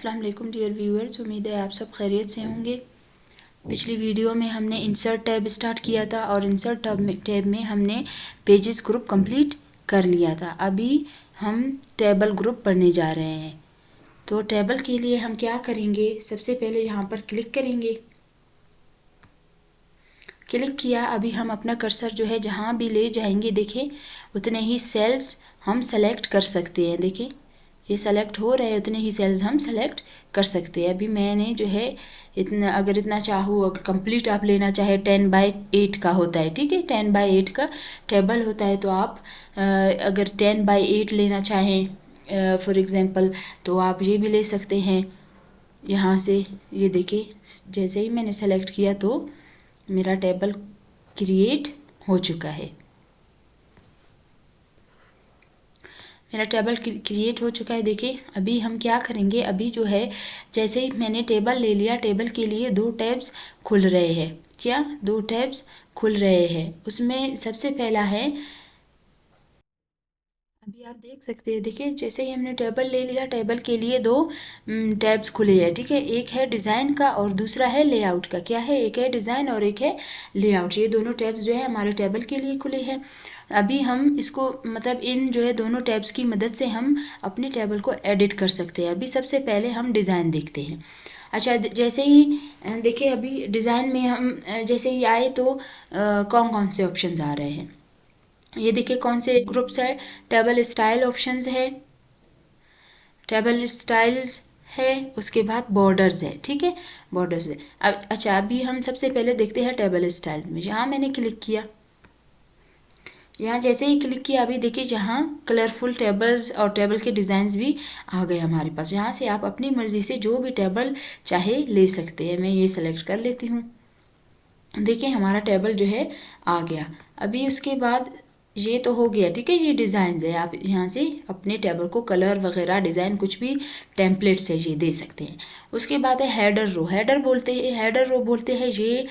अस्सलाम वालेकुम dear viewers, उम्मीद है आप सब खैरियत से होंगे। पिछली वीडियो में हमने इंसर्ट टैब स्टार्ट किया था और इंसर्ट टैब में हमने पेजेस ग्रुप कंप्लीट कर लिया था। अभी हम टेबल ग्रुप पढ़ने जा रहे हैं। तो टेबल के लिए हम क्या करेंगे, सबसे पहले यहाँ पर क्लिक करेंगे। क्लिक किया, अभी हम अपना कर्सर जो है जहाँ भी ले जाएंगे, देखें उतने ही सेल्स हम सेलेक्ट कर सकते हैं। देखें ये सेलेक्ट हो रहे हैं, उतने ही सेल्स हम सेलेक्ट कर सकते हैं। अभी मैंने जो है इतना चाहूँ, अगर कंप्लीट आप लेना चाहे 10/8 का होता है, ठीक है 10/8 का टेबल होता है। तो आप अगर 10/8 लेना चाहें फॉर एग्जांपल, तो आप ये भी ले सकते हैं यहाँ से। ये देखिए जैसे ही मैंने सेलेक्ट किया तो मेरा टेबल क्रिएट हो चुका है। मेरा टेबल क्रिएट हो चुका है। देखिए अभी हम क्या करेंगे, अभी जो है जैसे ही मैंने टेबल ले लिया, टेबल के लिए 2 टैब्स खुल रहे हैं। क्या 2 टैब्स खुल रहे हैं? उसमें सबसे पहला है, अभी आप देख सकते हैं, देखिए जैसे ही हमने टेबल ले लिया, टेबल के लिए 2 टैब्स खुले हैं, ठीक है। एक है डिज़ाइन का और दूसरा है लेआउट का। क्या है? एक है डिज़ाइन और एक है लेआउट। ये दोनों टैब्स जो है हमारे टेबल के लिए खुले हैं। अभी हम इसको मतलब इन जो है दोनों टैब्स की मदद से हम अपने टेबल को एडिट कर सकते हैं। अभी सबसे पहले हम डिज़ाइन देखते हैं। अच्छा, जैसे ही देखिए अभी डिज़ाइन में हम जैसे ही आए तो कौन कौन से ऑप्शंस आ रहे हैं, ये देखिए कौन से ग्रुप्स है। टेबल स्टाइल ऑप्शंस है, टेबल स्टाइल्स है, उसके बाद बॉर्डर्स है, ठीक है बॉर्डर्स है। अब अच्छा, अभी हम सबसे पहले देखते हैं टेबल स्टाइल्स में। यहाँ मैंने क्लिक किया, यहाँ जैसे ही क्लिक किया, अभी देखिए जहाँ कलरफुल टेबल्स और टेबल के डिज़ाइंस भी आ गए हमारे पास। यहाँ से आप अपनी मर्ज़ी से जो भी टेबल चाहे ले सकते हैं। मैं ये सेलेक्ट कर लेती हूँ। देखिए हमारा टेबल जो है आ गया। अभी उसके बाद ये तो हो गया, ठीक है ये डिज़ाइन है। आप यहाँ से अपने टेबल को कलर वगैरह डिज़ाइन कुछ भी टेम्पलेट से ये दे सकते हैं। उसके बाद है हेडर रो। हेडर रो बोलते हैं ये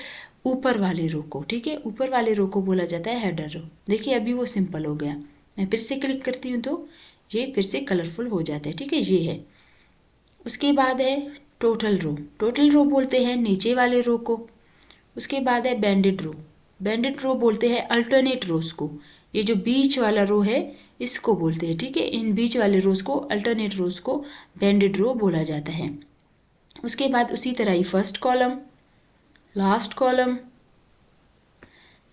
ऊपर वाले रो को, ठीक है ऊपर वाले रो को बोला जाता है हेडर रो। देखिए अभी वो सिंपल हो गया। मैं फिर से क्लिक करती हूँ तो ये फिर से कलरफुल हो जाता है, ठीक है ये है। उसके बाद है टोटल रो बोलते हैं नीचे वाले रो को। उसके बाद है बैंडेड रो बोलते हैं अल्टरनेट रोज को। ये जो बीच वाला रो है इसको बोलते हैं, ठीक है इन बीच वाले रोज को, अल्टरनेट रोज को बैंडेड रो बोला जाता है। उसके बाद उसी तरह ही first column, last column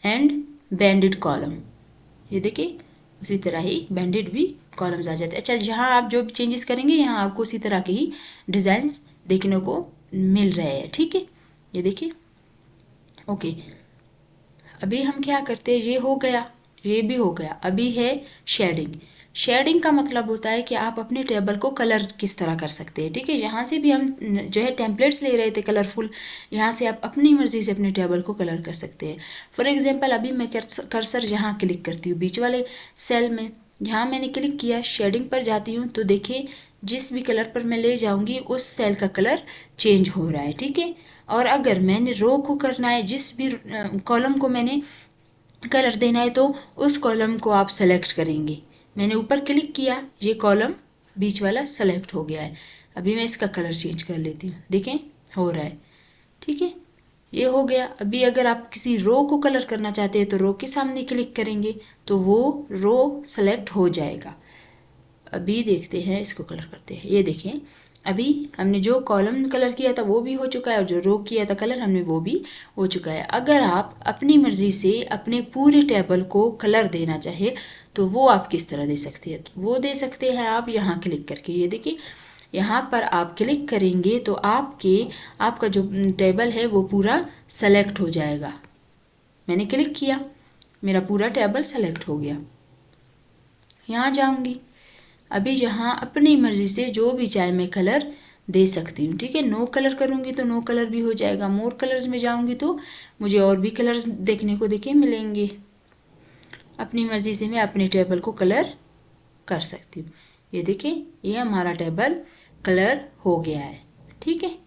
and banded column. ये देखिए उसी तरह ही बैंडेड भी कॉलम्स आ जाते हैं। अच्छा, जहाँ आप जो भी चेंजेस करेंगे यहाँ आपको उसी तरह के ही डिज़ाइन देखने को मिल रहे हैं, ठीक है ये देखिए ओके। अभी हम क्या करते हैं, ये हो गया, ये भी हो गया। अभी है शेडिंग का मतलब होता है कि आप अपने टेबल को कलर किस तरह कर सकते हैं, ठीक है। यहाँ से भी हम जो है टेम्पलेट्स ले रहे थे कलरफुल, यहाँ से आप अपनी मर्जी से अपने टेबल को कलर कर सकते हैं। फॉर एग्जांपल अभी मैं कर्सर यहाँ क्लिक करती हूँ बीच वाले सेल में, यहाँ मैंने क्लिक किया, शेडिंग पर जाती हूँ तो देखिए जिस भी कलर पर मैं ले जाऊँगी उस सेल का कलर चेंज हो रहा है, ठीक है। और अगर मैंने रो को करना है, जिस भी कॉलम को मैंने कलर देना है तो उस कॉलम को आप सेलेक्ट करेंगे। मैंने ऊपर क्लिक किया, ये कॉलम बीच वाला सेलेक्ट हो गया है। अभी मैं इसका कलर चेंज कर लेती हूँ, देखें हो रहा है, ठीक है ये हो गया। अभी अगर आप किसी रो को कलर करना चाहते हैं तो रो के सामने क्लिक करेंगे तो वो रो सेलेक्ट हो जाएगा। अभी देखते हैं इसको कलर करते हैं। ये देखें अभी हमने जो कॉलम कलर किया था वो भी हो चुका है और जो रो किया था कलर हमने वो भी हो चुका है। अगर आप अपनी मर्जी से अपने पूरे टेबल को कलर देना चाहे तो वो आप किस तरह दे सकते हैं, वो दे सकते हैं आप यहाँ क्लिक करके। ये देखिए यहाँ पर आप क्लिक करेंगे तो आपका जो टेबल है वो पूरा सेलेक्ट हो जाएगा। मैंने क्लिक किया, मेरा पूरा टेबल सेलेक्ट हो गया। यहाँ जाऊँगी, अभी यहाँ अपनी मर्जी से जो भी चाहे मैं कलर दे सकती हूँ, ठीक है। नो कलर करूँगी तो नो कलर भी हो जाएगा। मोर कलर्स में जाऊँगी तो मुझे और भी कलर्स देखने को मिलेंगे। अपनी मर्जी से मैं अपने टेबल को कलर कर सकती हूँ। ये देखिए ये हमारा टेबल कलर हो गया है, ठीक है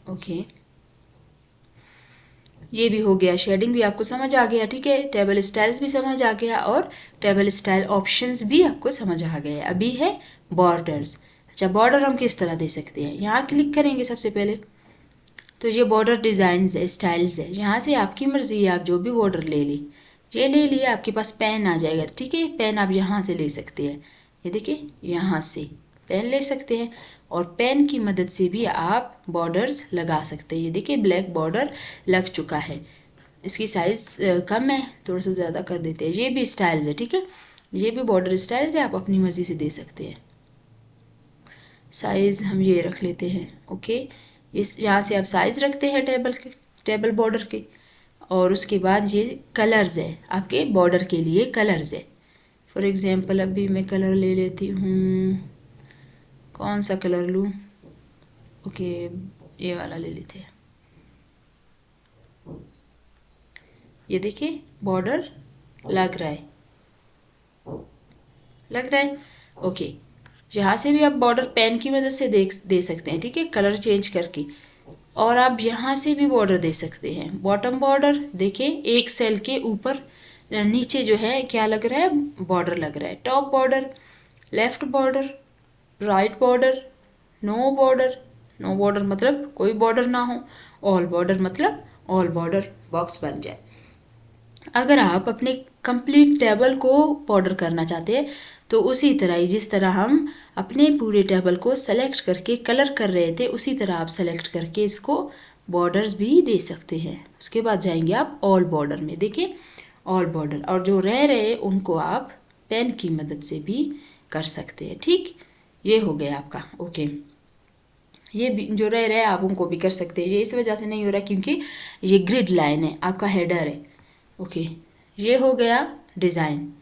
ओके। ये भी हो गया, शेडिंग भी आपको समझ आ गया, ठीक है टेबल स्टाइल्स भी समझ आ गया और टेबल स्टाइल ऑप्शंस भी आपको समझ आ गए। अभी है बॉर्डर्स। अच्छा, बॉर्डर हम किस तरह दे सकते हैं, यहाँ क्लिक करेंगे सबसे पहले तो ये बॉर्डर डिज़ाइंस है, स्टाइल्स है, यहाँ से आपकी मर्ज़ी है आप जो भी बॉर्डर ले ली। ये ले लिया, आपके पास पेन आ जाएगा, ठीक है। पेन आप यहाँ से ले सकते हैं, ये देखिए यहाँ से पेन ले सकते हैं और पेन की मदद से भी आप बॉर्डर्स लगा सकते हैं। ये देखिए ब्लैक बॉर्डर लग चुका है, इसकी साइज़ कम है, थोड़ा सा ज़्यादा कर देते हैं। ये भी स्टाइल्स है, ठीक है, ये भी बॉर्डर स्टाइल्स है, आप अपनी मर्ज़ी से दे सकते हैं। साइज़ हम ये रख लेते हैं, ओके। इस यहाँ से आप साइज़ रखते हैं टेबल बॉर्डर के, और उसके बाद ये कलर्स है, आपके बॉर्डर के लिए कलर्स है। फॉर एग्जांपल अभी मैं कलर ले लेती हूँ, कौन सा कलर लूँ, ओके ये वाला ले लेते हैं। ये देखिए बॉर्डर लग रहा है, ओके। यहाँ से भी आप बॉर्डर पेन की मदद से दे सकते हैं, ठीक है, कलर चेंज करके। और आप यहाँ से भी बॉर्डर दे सकते हैं। बॉटम बॉर्डर देखिए, एक सेल के ऊपर नीचे जो है क्या लग रहा है, बॉर्डर लग रहा है। Top border, left border, right border, no border. No border मतलब कोई बॉर्डर ना हो, ऑल बॉर्डर मतलब ऑल बॉर्डर बॉक्स बन जाए। अगर आप अपने कंप्लीट टेबल को बॉर्डर करना चाहते हैं तो उसी तरह ही जिस तरह हम अपने पूरे टेबल को सेलेक्ट करके कलर कर रहे थे, उसी तरह आप सेलेक्ट करके इसको बॉर्डर्स भी दे सकते हैं। उसके बाद जाएंगे आप ऑल बॉर्डर में, देखिए ऑल बॉर्डर, और जो रह रहे उनको आप पेन की मदद से भी कर सकते हैं, ठीक। ये हो गया आपका, ओके। ये भी जो रह रहे आप उनको भी कर सकते हैं। ये इस वजह से नहीं हो रहा क्योंकि ये ग्रिड लाइन है, आपका हेडर है, ओके। ये हो गया डिज़ाइन।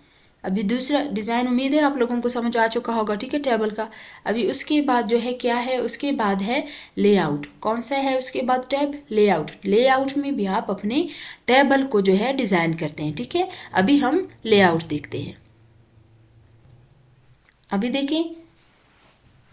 अभी दूसरा डिज़ाइन, उम्मीद है आप लोगों को समझ आ चुका होगा, ठीक है, टेबल का। अभी उसके बाद जो है क्या है, उसके बाद है लेआउट। कौन सा है उसके बाद टैब, लेआउट। लेआउट में भी आप अपने टेबल को जो है डिज़ाइन करते हैं, ठीक है। अभी हम लेआउट देखते हैं। अभी देखें,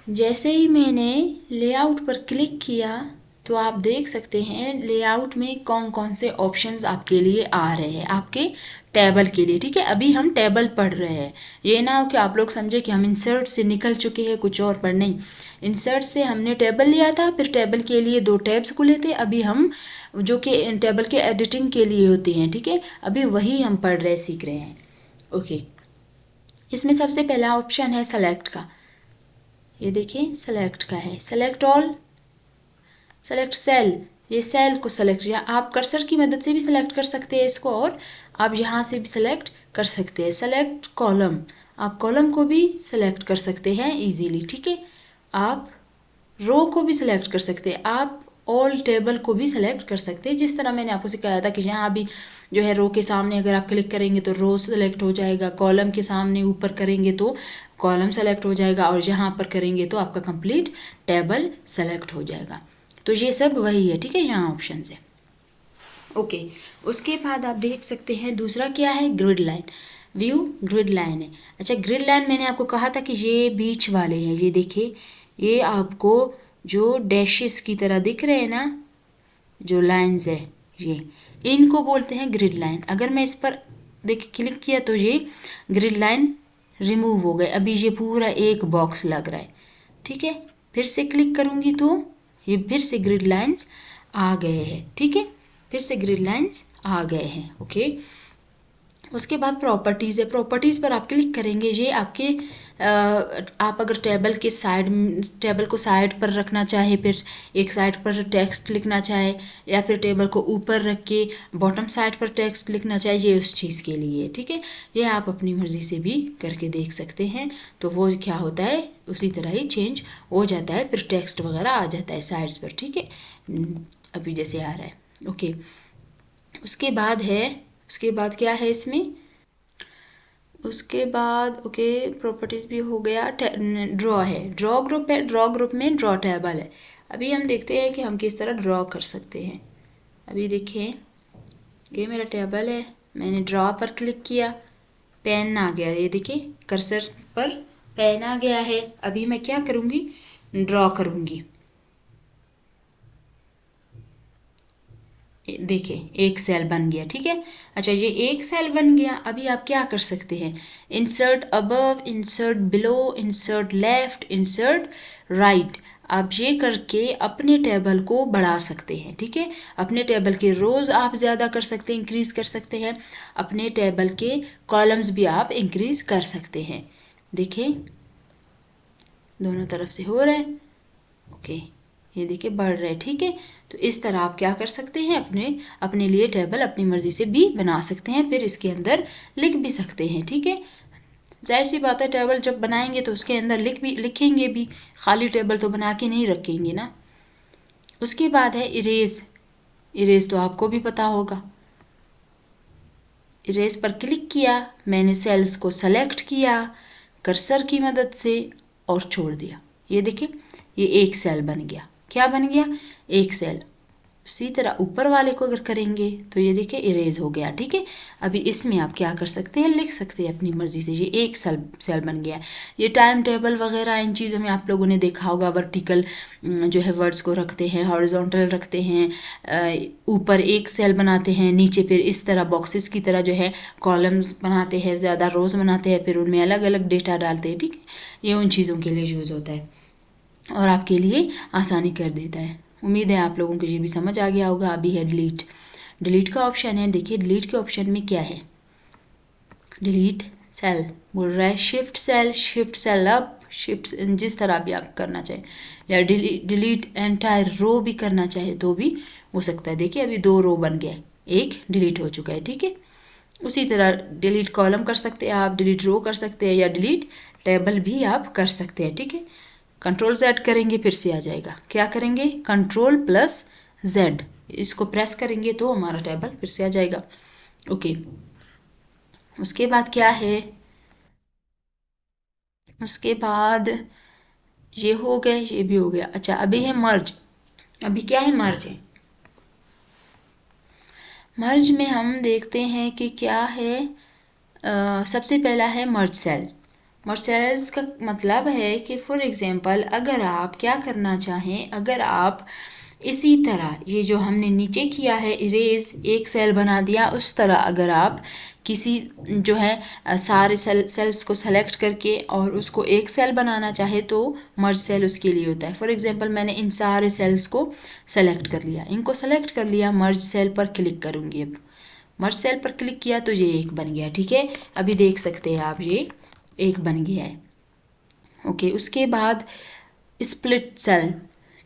जैसे ही मैंने लेआउट पर क्लिक किया तो आप देख सकते हैं लेआउट में कौन कौन से ऑप्शंस आपके लिए आ रहे हैं, आपके टेबल के लिए, ठीक है। अभी हम टेबल पढ़ रहे हैं, ये ना हो कि आप लोग समझे कि हम इंसर्ट से निकल चुके हैं कुछ और पढ़, नहीं। इंसर्ट से हमने टेबल लिया था, फिर टेबल के लिए 2 टैब्स खुले थे, अभी हम जो कि टेबल के एडिटिंग के लिए होते हैं, ठीक है, अभी वही हम पढ़ रहे सीख रहे हैं, ओके। इसमें सबसे पहला ऑप्शन है सेलेक्ट का, ये देखिए सेलेक्ट का है, सेलेक्ट ऑल, सेलेक्ट सेल। ये सेल को सेलेक्ट, या आप कर्सर की मदद से भी सेलेक्ट कर सकते हैं इसको, और आप यहाँ से भी सेलेक्ट कर सकते हैं। सेलेक्ट कॉलम, आप कॉलम को भी सेलेक्ट कर सकते हैं इजीली, ठीक है। आप रो को भी सिलेक्ट कर सकते हैं, आप ऑल टेबल को भी सिलेक्ट कर सकते हैं, जिस तरह मैंने आपको सिखाया था कि यहाँ भी जो है रो के सामने अगर आप क्लिक करेंगे तो रो सेलेक्ट हो जाएगा, कॉलम के सामने ऊपर करेंगे तो कॉलम सेलेक्ट हो जाएगा, और यहाँ पर करेंगे तो आपका कंप्लीट टेबल सेलेक्ट हो जाएगा। तो ये सब वही है, ठीक है, यहाँ ऑप्शन है, ओके। उसके बाद आप देख सकते हैं दूसरा क्या है, grid line. View grid line है। अच्छा, ग्रिड लाइन मैंने आपको कहा था कि ये बीच वाले हैं, ये देखिए, ये आपको जो डैशेस की तरह दिख रहे हैं ना, जो लाइंस है, ये इनको बोलते हैं ग्रिड लाइन। अगर मैं इस पर देखिए क्लिक किया तो ये ग्रिड लाइन रिमूव हो गए, अभी ये पूरा एक बॉक्स लग रहा है, ठीक है। फिर से क्लिक करूँगी तो ये फिर से ग्रिड लाइंस आ गए हैं, ठीक है, फिर से ग्रिड लाइंस आ गए हैं, ओके। उसके बाद प्रॉपर्टीज़ है, प्रॉपर्टीज़ पर आप क्लिक करेंगे, ये आपके आप अगर टेबल को साइड पर रखना चाहे, फिर एक साइड पर टेक्स्ट लिखना चाहे, या फिर टेबल को ऊपर रख के बॉटम साइड पर टेक्स्ट लिखना चाहे, ये उस चीज़ के लिए, ठीक है। ये आप अपनी मर्ज़ी से भी करके देख सकते हैं। तो वो क्या होता है, उसी तरह ही चेंज हो जाता है, फिर टेक्स्ट वगैरह आ जाता है साइड्स पर, ठीक है, अभी जैसे आ रहा है, ओके। उसके बाद क्या है इसमें, उसके बाद ओके प्रॉपर्टीज़ भी हो गया। ड्रॉ है, ड्रॉ ग्रुप है, ड्रॉ ग्रुप में ड्रॉ टेबल है। अभी हम देखते हैं कि हम किस तरह ड्रॉ कर सकते हैं। अभी देखिए, ये मेरा टेबल है, मैंने ड्रॉ पर क्लिक किया, पेन आ गया, ये देखिए कर्सर पर पेन आ गया है। अभी मैं क्या करूँगी, ड्रॉ करूँगी, देखिए एक सेल बन गया, ठीक है। अच्छा ये एक सेल बन गया, अभी आप क्या कर सकते हैं, insert above, insert below, insert left, insert right. आप ये करके अपने टेबल को बढ़ा सकते हैं, ठीक है। अपने टेबल के रोज आप ज़्यादा कर सकते हैं, इंक्रीज कर सकते हैं। अपने टेबल के कॉलम्स भी आप इंक्रीज कर सकते हैं। देखिए दोनों तरफ से हो रहा है, ओके। ये देखिए बढ़ रहा है, ठीक है। तो इस तरह आप क्या कर सकते हैं, अपने अपने लिए टेबल अपनी मर्जी से भी बना सकते हैं, फिर इसके अंदर लिख भी सकते हैं, ठीक है। जाहिर सी बात है टेबल जब बनाएंगे तो उसके अंदर लिखेंगे भी, खाली टेबल तो बना के नहीं रखेंगे ना। उसके बाद है इरेज। इरेज तो आपको भी पता होगा। इरेज पर क्लिक किया, मैंने सेल्स को सेलेक्ट किया कर्सर की मदद से और छोड़ दिया। ये देखिए ये एक सेल बन गया। क्या बन गया, एक सेल। उसी तरह ऊपर वाले को अगर करेंगे तो ये देखिए इरेज हो गया, ठीक है। अभी इसमें आप क्या कर सकते हैं, लिख सकते हैं अपनी मर्जी से। ये एक सेल बन गया। ये टाइम टेबल वगैरह इन चीज़ों में आप लोगों ने देखा होगा, वर्टिकल जो है वर्ड्स को रखते हैं, हॉरिजॉन्टल रखते हैं, ऊपर एक सेल बनाते हैं, नीचे फिर इस तरह बॉक्सेस की तरह जो है कॉलम्स बनाते हैं, ज़्यादा रोज़ बनाते हैं, फिर उनमें अलग अलग डेटा डालते हैं, ठीक है। ये उन चीज़ों के लिए यूज़ होता है और आपके लिए आसानी कर देता है। उम्मीद है आप लोगों को ये भी समझ आ गया होगा। अभी है डिलीट। डिलीट का ऑप्शन है, देखिए डिलीट के ऑप्शन में क्या है, डिलीट सेल बोल रहा है, शिफ्ट सेल अप, शिफ्ट जिस तरह भी आप करना चाहे, या डिलीट एंटायर रो भी करना चाहे तो भी हो सकता है। देखिए अभी 2 रो बन गया, एक डिलीट हो चुका है, ठीक है। उसी तरह डिलीट कॉलम कर सकते हैं आप, डिलीट रो कर सकते हैं, या डिलीट टेबल भी आप कर सकते हैं, ठीक है। कंट्रोल Z करेंगे फिर से आ जाएगा। क्या करेंगे, कंट्रोल प्लस Z, इसको प्रेस करेंगे तो हमारा टेबल फिर से आ जाएगा, ओके। उसके बाद क्या है, उसके बाद ये हो गए, ये भी हो गया। अच्छा अभी है मर्ज। अभी क्या है, मर्ज है। मर्ज में हम देखते हैं कि क्या है, सबसे पहला है मर्ज सेल। मर्ज सेल्स का मतलब है कि फॉर एग्जांपल अगर आप क्या करना चाहें, अगर आप इसी तरह ये जो हमने नीचे किया है इरेज, एक सेल बना दिया, उस तरह अगर आप किसी जो है सारे सेल्स को सेलेक्ट करके और उसको एक सेल बनाना चाहे तो मर्ज सेल उसके लिए होता है। फॉर एग्जांपल मैंने इन सारे सेल्स को सेलेक्ट कर लिया, इनको सेलेक्ट कर लिया, मर्ज सेल पर क्लिक करूँगी। अब मर्ज सेल पर क्लिक किया तो ये एक बन गया, ठीक है। अभी देख सकते हैं आप ये एक बन गया है, ओके। उसके बाद स्प्लिट सेल।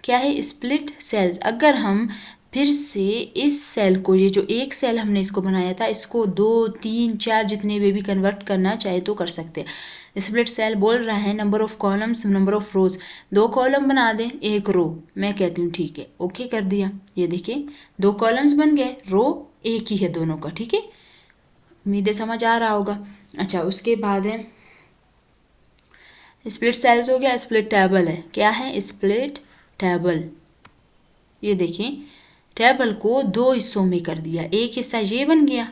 क्या है, स्प्लिट सेल्स। अगर हम फिर से इस सेल को, ये जो एक सेल हमने इसको बनाया था, इसको 2, 3, 4 जितने में भी कन्वर्ट करना चाहे तो कर सकते हैं। स्प्लिट सेल बोल रहा है number of columns, number of rose, 2 column बना दें 1 रो। मैं कहती हूँ ठीक है, ओके कर दिया। ये देखिए 2 कॉलम्स बन गए, रो एक ही है दोनों का, ठीक है। उम्मीद है समझ आ रहा होगा। अच्छा उसके बाद है स्प्लिट सेल्स हो गया, स्प्लिट टेबल है। क्या है, स्प्लिट टेबल। ये देखें टेबल को 2 हिस्सों में कर दिया, एक हिस्सा ये बन गया,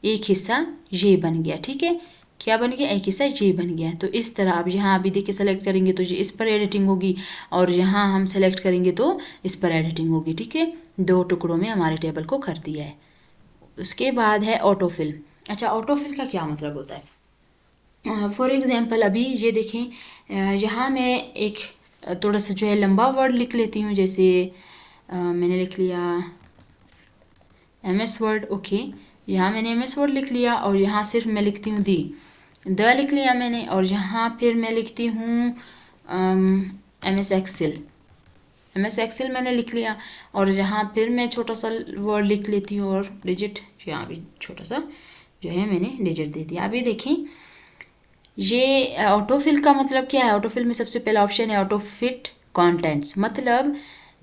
एक हिस्सा ये बन गया, ठीक है। क्या बन गया, एक हिस्सा ये बन गया। तो इस तरह आप यहाँ अभी देखिए सेलेक्ट करेंगे तो ये इस पर एडिटिंग होगी, और यहाँ हम सेलेक्ट करेंगे तो इस पर एडिटिंग होगी, ठीक है। 2 टुकड़ों में हमारे टेबल को कर दिया है। उसके बाद है ऑटोफिल। अच्छा ऑटोफिल का क्या मतलब होता है, फॉर एग्जांपल अभी ये देखें, यहाँ मैं एक थोड़ा सा जो है लंबा वर्ड लिख लेती हूँ, जैसे मैंने लिख लिया MS वर्ड, ओके। यहाँ मैंने MS वर्ड लिख लिया और यहाँ सिर्फ मैं लिखती हूँ द लिख लिया मैंने, और यहाँ फिर मैं लिखती हूँ MS एक्सेल। MS एक्सेल मैंने लिख लिया, और यहाँ फिर मैं छोटा सा वर्ड लिख लेती हूँ, और डिजिट यहाँ भी छोटा सा जो है मैंने डिजिट दे दिया। अभी देखें ये ऑटोफिल का मतलब क्या है। ऑटोफिल में सबसे पहला ऑप्शन है ऑटो फिट कंटेंट्स, मतलब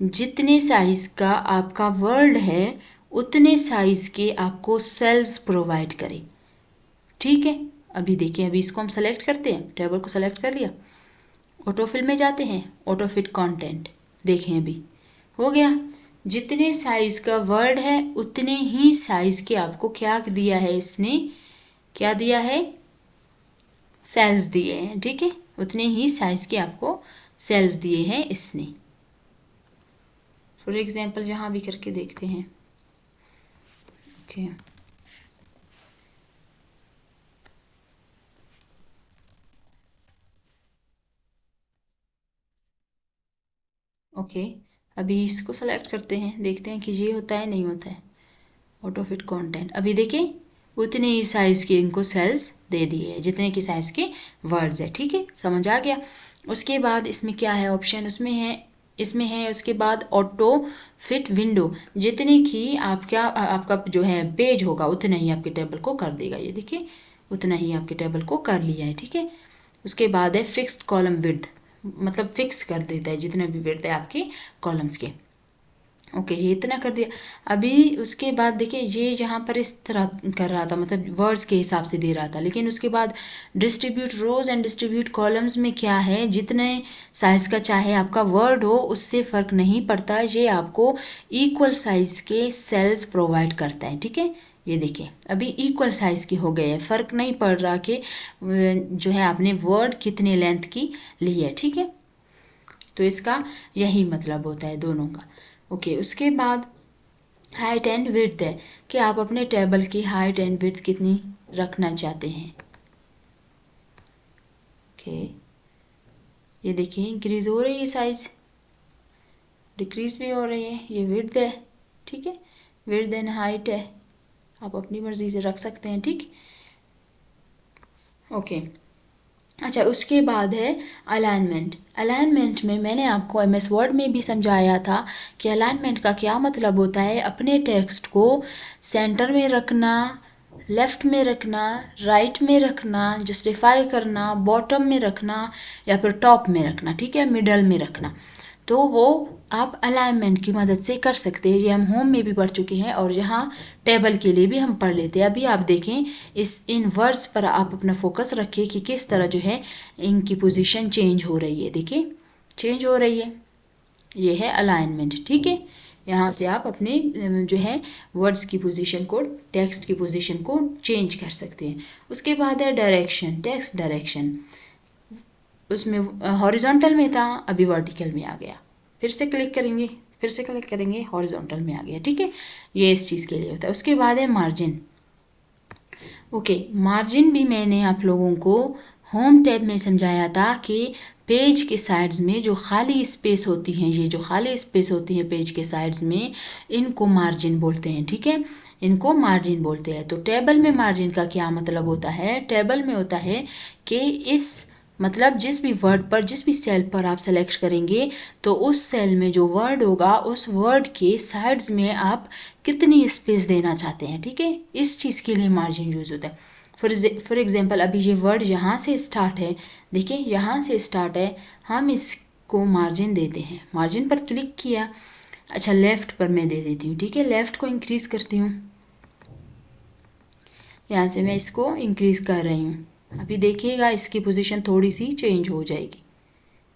जितने साइज का आपका वर्ड है उतने साइज के आपको सेल्स प्रोवाइड करे, ठीक है। अभी देखिए अभी इसको हम सेलेक्ट करते हैं, टेबल को सेलेक्ट कर लिया, ऑटोफिल में जाते हैं, ऑटो फिट कंटेंट, देखें अभी हो गया। जितने साइज का वर्ड है उतने ही साइज के आपको क्या दिया है इसने, क्या दिया है, सेल्स दिए हैं, ठीक है। उतने ही साइज के आपको सेल्स दिए हैं इसने। फॉर एग्जांपल यहाँ भी करके देखते हैं, ओके ओके, अभी इसको सेलेक्ट करते हैं, देखते हैं कि ये होता है नहीं होता है। ऑटो फिट कंटेंट, अभी देखें उतने ही साइज़ के इनको सेल्स दे दिए हैं जितने की साइज़ के वर्ड्स है। ठीक है, समझ आ गया। उसके बाद इसमें क्या है ऑप्शन, उसमें है, इसमें है उसके बाद ऑटो फिट विंडो, जितने की आपका जो है पेज होगा उतना ही आपके टेबल को कर देगा। ये देखिए उतना ही आपके टेबल को कर लिया है। ठीक है, उसके बाद है फिक्स्ड कॉलम विड्थ, मतलब फिक्स कर देता है जितने भी विड्थ है आपके कॉलम्स के। ओके, ये इतना कर दिया। अभी उसके बाद देखिए ये यहाँ पर इस तरह कर रहा था, मतलब वर्ड्स के हिसाब से दे रहा था, लेकिन उसके बाद distribute rows and distribute columns में क्या है, जितने साइज का चाहे आपका वर्ड हो उससे फ़र्क नहीं पड़ता, ये आपको इक्वल साइज के सेल्स प्रोवाइड करता है। ठीक है, ये देखिए अभी इक्वल साइज के हो गए हैं, फ़र्क नहीं पड़ रहा कि जो है आपने वर्ड कितने लेंथ की ली है। ठीक है, तो इसका यही मतलब होता है दोनों का। ओके, उसके बाद हाइट एंड विड्थ है कि आप अपने टेबल की हाइट एंड विड्थ कितनी रखना चाहते हैं। ओके, ये देखिए इंक्रीज हो रही है साइज, डिक्रीज भी हो रही है, ये विड्थ है। ठीक है, विड्थ एंड हाइट है, आप अपनी मर्जी से रख सकते हैं। ठीक, ओके। अच्छा, उसके बाद है अलाइनमेंट। अलाइनमेंट में मैंने आपको एमएस वर्ड में भी समझाया था कि अलाइनमेंट का क्या मतलब होता है, अपने टेक्स्ट को सेंटर में रखना, लेफ्ट में रखना, राइट में रखना, जस्टिफाई करना, बॉटम में रखना या फिर टॉप में रखना। ठीक है, मिडल में रखना, तो वो आप अलाइनमेंट की मदद से कर सकते हैं। ये हम होम में भी पढ़ चुके हैं और यहाँ टेबल के लिए भी हम पढ़ लेते हैं। अभी आप देखें इस इन वर्ड्स पर आप अपना फोकस रखें कि किस तरह जो है इनकी पोजीशन चेंज हो रही है। देखिए चेंज हो रही है, ये है अलाइनमेंट। ठीक है, यहाँ से आप अपने जो है वर्ड्स की पोजीशन को, टेक्स्ट की पोजीशन को चेंज कर सकते हैं। उसके बाद है डायरेक्शन, टेक्स्ट डायरेक्शन, उसमें हॉरिजॉन्टल में था, अभी वर्टिकल में आ गया। फिर से क्लिक करेंगे, फिर से क्लिक करेंगे, हॉरिजॉन्टल में आ गया। ठीक है, ये इस चीज़ के लिए होता है। उसके बाद है मार्जिन। ओके, मार्जिन भी मैंने आप लोगों को होम टैब में समझाया था कि पेज के साइड्स में जो खाली स्पेस होती हैं, ये जो खाली स्पेस होती है पेज के साइड्स में, इनको मार्जिन बोलते हैं। ठीक है, इनको मार्जिन बोलते हैं। तो टेबल में मार्जिन का क्या मतलब होता है, टेबल में होता है कि इस मतलब जिस भी वर्ड पर, जिस भी सेल पर आप सेलेक्ट करेंगे तो उस सेल में जो वर्ड होगा उस वर्ड के साइड्स में आप कितनी स्पेस देना चाहते हैं। ठीक है, इस चीज़ के लिए मार्जिन यूज होता है। फॉर एग्जाम्पल अभी ये वर्ड यहाँ से स्टार्ट है, देखिए यहाँ से स्टार्ट है, हम इसको मार्जिन देते हैं, मार्जिन पर क्लिक किया। अच्छा, लेफ्ट पर मैं दे देती हूँ। ठीक है, लेफ्ट को इंक्रीज करती हूँ, यहाँ से मैं इसको इंक्रीज कर रही हूँ। अभी देखिएगा इसकी पोजीशन थोड़ी सी चेंज हो जाएगी।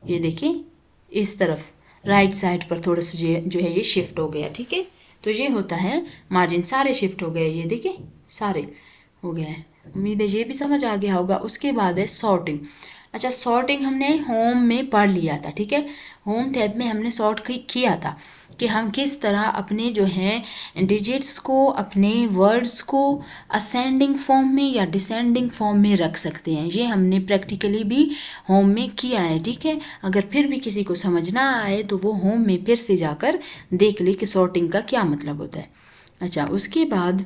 ये देखिए इस तरफ राइट साइड पर थोड़ा सा जो है ये शिफ्ट हो गया। ठीक है, तो ये होता है मार्जिन, सारे शिफ्ट हो गए, ये देखिए सारे हो गए हैं। उम्मीद है ये भी समझ आ गया होगा। उसके बाद है सॉर्टिंग। अच्छा, सॉर्टिंग हमने होम में पढ़ लिया था। ठीक है, होम टैब में हमने सॉर्ट किया था कि हम किस तरह अपने जो है डिजिट्स को, अपने वर्ड्स को असेंडिंग फॉर्म में या डिसेंडिंग फॉर्म में रख सकते हैं। ये हमने प्रैक्टिकली भी होम में किया है। ठीक है, अगर फिर भी किसी को समझ ना आए तो वो होम में फिर से जाकर देख ले कि सॉर्टिंग का क्या मतलब होता है। अच्छा, उसके बाद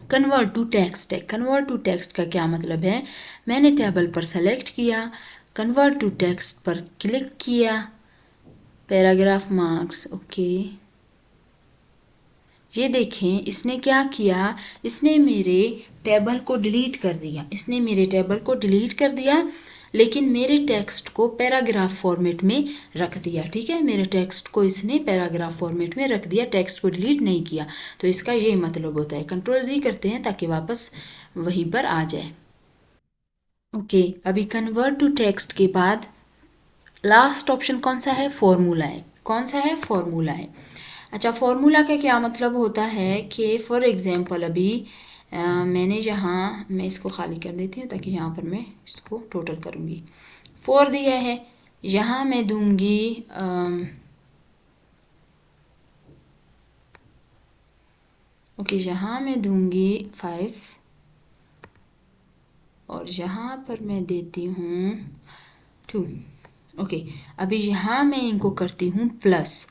कन्वर्ट टू टेक्स्ट है। कन्वर्ट टू टेक्स्ट का क्या मतलब है, मैंने टेबल पर सेलेक्ट किया, कन्वर्ट टू टेक्स्ट पर क्लिक किया, पैराग्राफ मार्क्स। ओके, ये देखें इसने क्या किया, इसने मेरे टेबल को डिलीट कर दिया, इसने मेरे टेबल को डिलीट कर दिया, लेकिन मेरे टेक्स्ट को पैराग्राफ फॉर्मेट में रख दिया। ठीक है, मेरे टेक्स्ट को इसने पैराग्राफ फॉर्मेट में रख दिया, टेक्स्ट को डिलीट नहीं किया। तो इसका ये मतलब होता है। कंट्रोल जी करते हैं ताकि वापस वहीं पर आ जाए। ओके, अभी कन्वर्ट टू टेक्स्ट के बाद लास्ट ऑप्शन कौन सा है, फॉर्मूला है। कौन सा है, फॉर्मूला है। अच्छा, फॉर्मूला का क्या मतलब होता है कि फॉर एग्जांपल अभी मैंने यहाँ, मैं इसको खाली कर देती हूँ ताकि यहाँ पर मैं इसको टोटल करूँगी। 4 दिया है, यहाँ मैं दूंगी ओके, यहाँ मैं दूंगी 5 और यहाँ पर मैं देती हूँ 2। ओके, अभी यहाँ मैं इनको करती हूँ प्लस,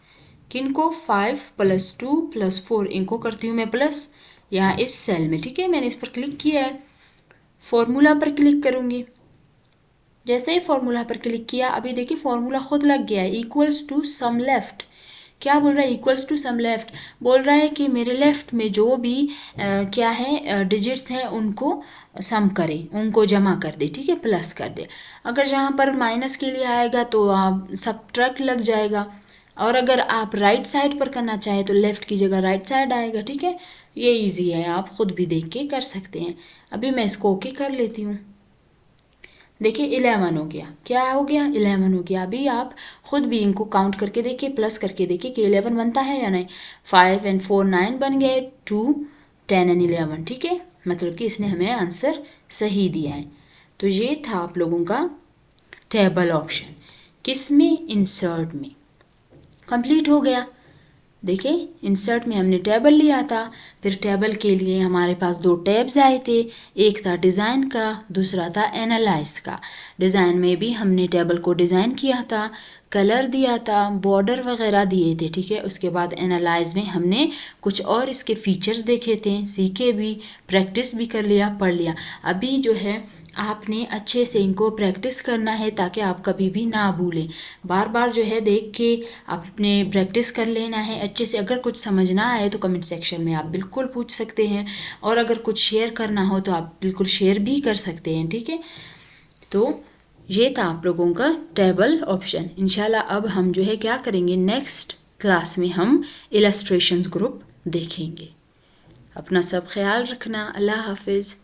किनको 5 + 2 + 4 इनको करती हूँ मैं प्लस यहाँ इस सेल में। ठीक है, मैंने इस पर क्लिक किया है, फॉर्मूला पर क्लिक करूँगी। जैसे ही फॉर्मूला पर क्लिक किया, अभी देखिए फॉर्मूला खुद लग गया है, इक्वल्स टू सम लेफ्ट। क्या बोल रहा है? Equals to sum left. बोल रहा है कि मेरे लेफ्ट में जो भी क्या है डिजिट्स हैं उनको सम करे, उनको जमा कर दे। ठीक है, प्लस कर दे। अगर जहाँ पर माइनस के लिए आएगा तो आप सब्ट्रैक्ट लग जाएगा, और अगर आप राइट साइड पर करना चाहे तो लेफ्ट की जगह राइट साइड आएगा। ठीक है, ये इजी है, आप खुद भी देख के कर सकते हैं। अभी मैं इसको ओके कर लेती हूँ। देखिए 11 हो गया। क्या हो गया? 11 हो गया। अभी आप खुद भी इनको काउंट करके देखिए, प्लस करके देखिए कि 11 बनता है या नहीं। 5 और 4 9 बन गए, 2 10 और 11। ठीक है, मतलब कि इसने हमें आंसर सही दिया है। तो ये था आप लोगों का टेबल ऑप्शन। किस में? इंसर्ट में। कंप्लीट हो गया। देखिए इंसर्ट में हमने टेबल लिया था, फिर टेबल के लिए हमारे पास 2 टैब्स आए थे, एक था डिज़ाइन का, दूसरा था एनालाइज का। डिज़ाइन में भी हमने टेबल को डिज़ाइन किया था, कलर दिया था, बॉर्डर वगैरह दिए थे। ठीक है, उसके बाद एनालाइज में हमने कुछ और इसके फीचर्स देखे थे, सीखे भी, प्रैक्टिस भी कर लिया, पढ़ लिया। अभी जो है आपने अच्छे से इनको प्रैक्टिस करना है ताकि आप कभी भी ना भूलें। बार बार जो है देख के आपने प्रैक्टिस कर लेना है अच्छे से। अगर कुछ समझ ना आए तो कमेंट सेक्शन में आप बिल्कुल पूछ सकते हैं, और अगर कुछ शेयर करना हो तो आप बिल्कुल शेयर भी कर सकते हैं। ठीक है, तो ये था आप लोगों का टेबल ऑप्शन। इंशाल्लाह अब हम जो है क्या करेंगे, नेक्स्ट क्लास में हम इलस्ट्रेशंस ग्रुप देखेंगे। अपना सब ख्याल रखना। अल्लाह हाफिज़।